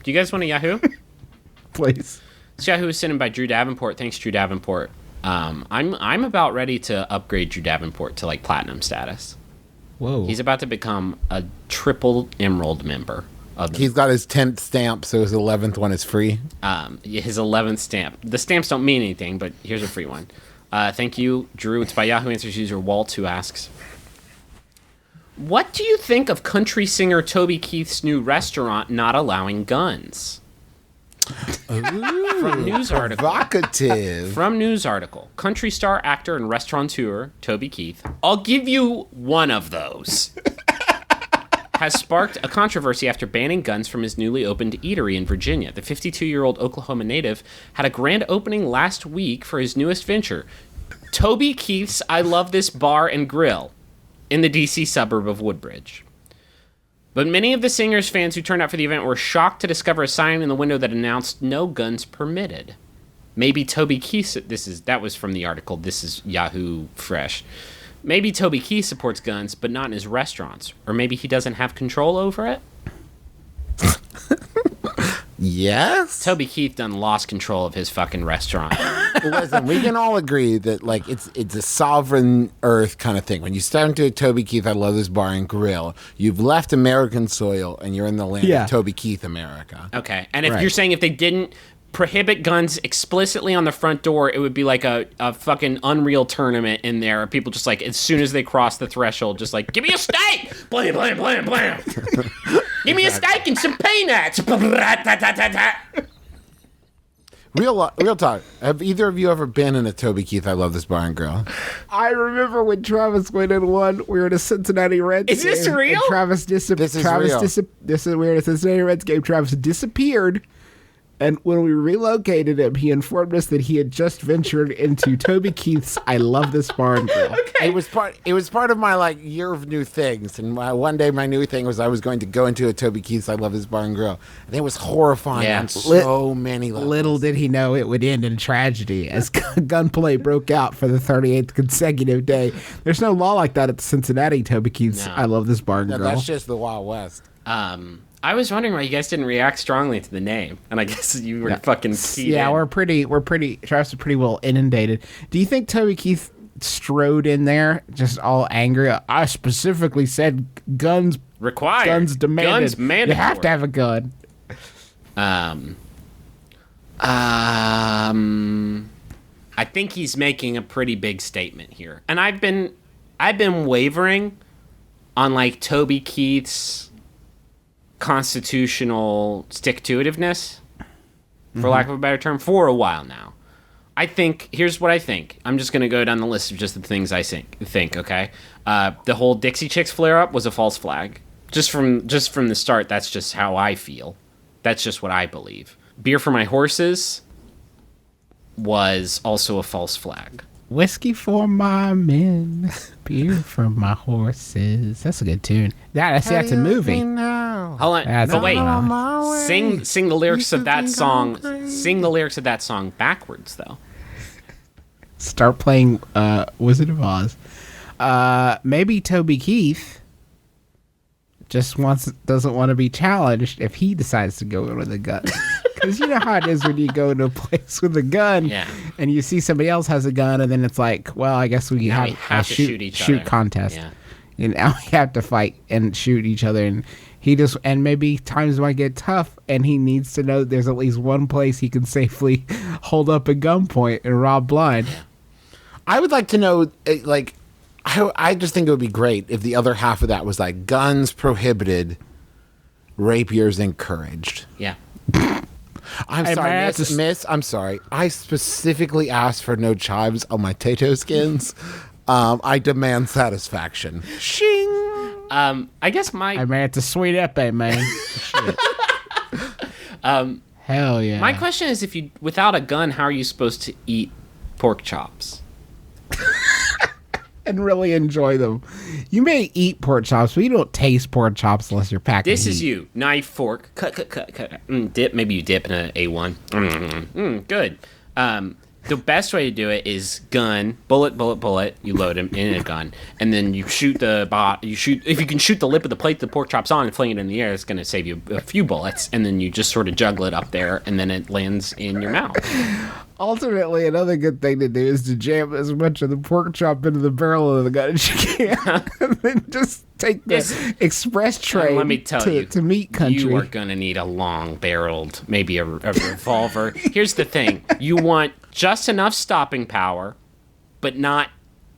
Do you guys want a Yahoo? Please. This Yahoo is sent in by Drew Davenport. Thanks, Drew Davenport. I'm about ready to upgrade Drew Davenport to like platinum status. Whoa. He's about to become a triple emerald member. He's got his 10th stamp, so his 11th one is free. His 11th stamp. The stamps don't mean anything, but here's a free one. Thank you, Drew. It's by Yahoo Answers user Walt, who asks, what do you think of country singer Toby Keith's new restaurant not allowing guns? Ooh, From news article. Provocative. From news article. Country star, actor, and restaurateur Toby Keith. I'll give you one of those. Has sparked a controversy after banning guns from his newly opened eatery in Virginia. The 52-year-old Oklahoma native had a grand opening last week for his newest venture, Toby Keith's I Love This Bar and Grill, in the D.C. suburb of Woodbridge. But many of the singer's fans who turned out for the event were shocked to discover a sign in the window that announced no guns permitted. Maybe Toby Keith... That was from the article. This is Yahoo Fresh. Maybe Toby Keith supports guns, but not in his restaurants. Or maybe he doesn't have control over it? Yes? Toby Keith done lost control of his fucking restaurant. Listen, we can all agree that like it's a sovereign earth kind of thing. When you start into Toby Keith, I Love This Bar and Grill, you've left American soil and you're in the land of Toby Keith, America. Okay, and if you're saying if they didn't prohibit guns explicitly on the front door, it would be like a fucking Unreal tournament in there. People just like, as soon as they cross the threshold, just like, give me a steak! Blam, blam, blam, blam. Give me a steak and some peanuts! Real talk. Have either of you ever been in a Toby Keith, I Love This Bar and Grill? I remember when Travis went in one. We were at a Cincinnati Reds game. Is this real? And Travis This is real. we were at a Cincinnati Reds game. Travis disappeared. And when we relocated him, he informed us that he had just ventured into Toby Keith's I Love This Bar and Grill. Okay. It was part of my like year of new things, and one day my new thing was I was going to go into a Toby Keith's I Love This Bar and Grill, and it was horrifying on so many levels. Little did he know it would end in tragedy as gunplay broke out for the 38th consecutive day. There's no law like that at the Cincinnati Toby Keith's I Love This Bar and Grill. That's just the Wild West. I was wondering why you guys didn't react strongly to the name, and I guess you were fucking keyed in. We're pretty. Travis is pretty well inundated. Do you think Toby Keith strode in there just all angry? I specifically said guns required, guns demanded, guns mandatory. You have to have a gun. I think he's making a pretty big statement here, and I've been wavering on like Toby Keith's constitutional stick-to-itiveness, for lack of a better term, for a while now. I think, here's what I think. I'm just going to go down the list of just the things I think, okay? The whole Dixie Chicks flare-up was a false flag. Just from the start, that's just how I feel. That's just what I believe. Beer for My Horses was also a false flag. Whiskey for my men, beer for my horses. That's a good tune. That's a movie. Hold on, but wait. Sing the lyrics of that song. Sing the lyrics of that song backwards, though. Start playing Wizard of Oz. Maybe Toby Keith just doesn't want to be challenged if he decides to go in with a gun. Because you know how it is when you go into a place with a gun and you see somebody else has a gun, and then it's like, well, I guess we have to shoot contest. Yeah. And now we have to fight and shoot each other. And maybe times might get tough, and he needs to know there's at least one place he can safely hold up a gunpoint and rob blind. I would like to know, like, I just think it would be great if the other half of that was like guns prohibited, rapiers encouraged. Yeah. I'm sorry, miss. I'm sorry. I specifically asked for no chives on my Tato skins. I demand satisfaction. Shing. I guess I mean, it's a sweet epe, man. Shit. Hell yeah. My question is, if you without a gun, how are you supposed to eat pork chops? And really enjoy them. You may eat pork chops, but you don't taste pork chops unless you're packing This heat. is you. Knife, fork, cut. Dip. Maybe you dip in an A1. Good. The best way to do it is gun, bullet, bullet, bullet. You load him in a gun, and then you shoot the bot. You shoot if you can shoot the lip of the plate the pork chop's on and fling it in the air. It's going to save you a few bullets, and then you just sort of juggle it up there, and then it lands in your mouth. Ultimately, another good thing to do is to jam as much of the pork chop into the barrel of the gun as you can, and then just take the express train. Let me tell you, to meat country. You are going to need a long-barreled, maybe a revolver. Here's the thing: you want just enough stopping power, but not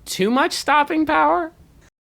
too much stopping power.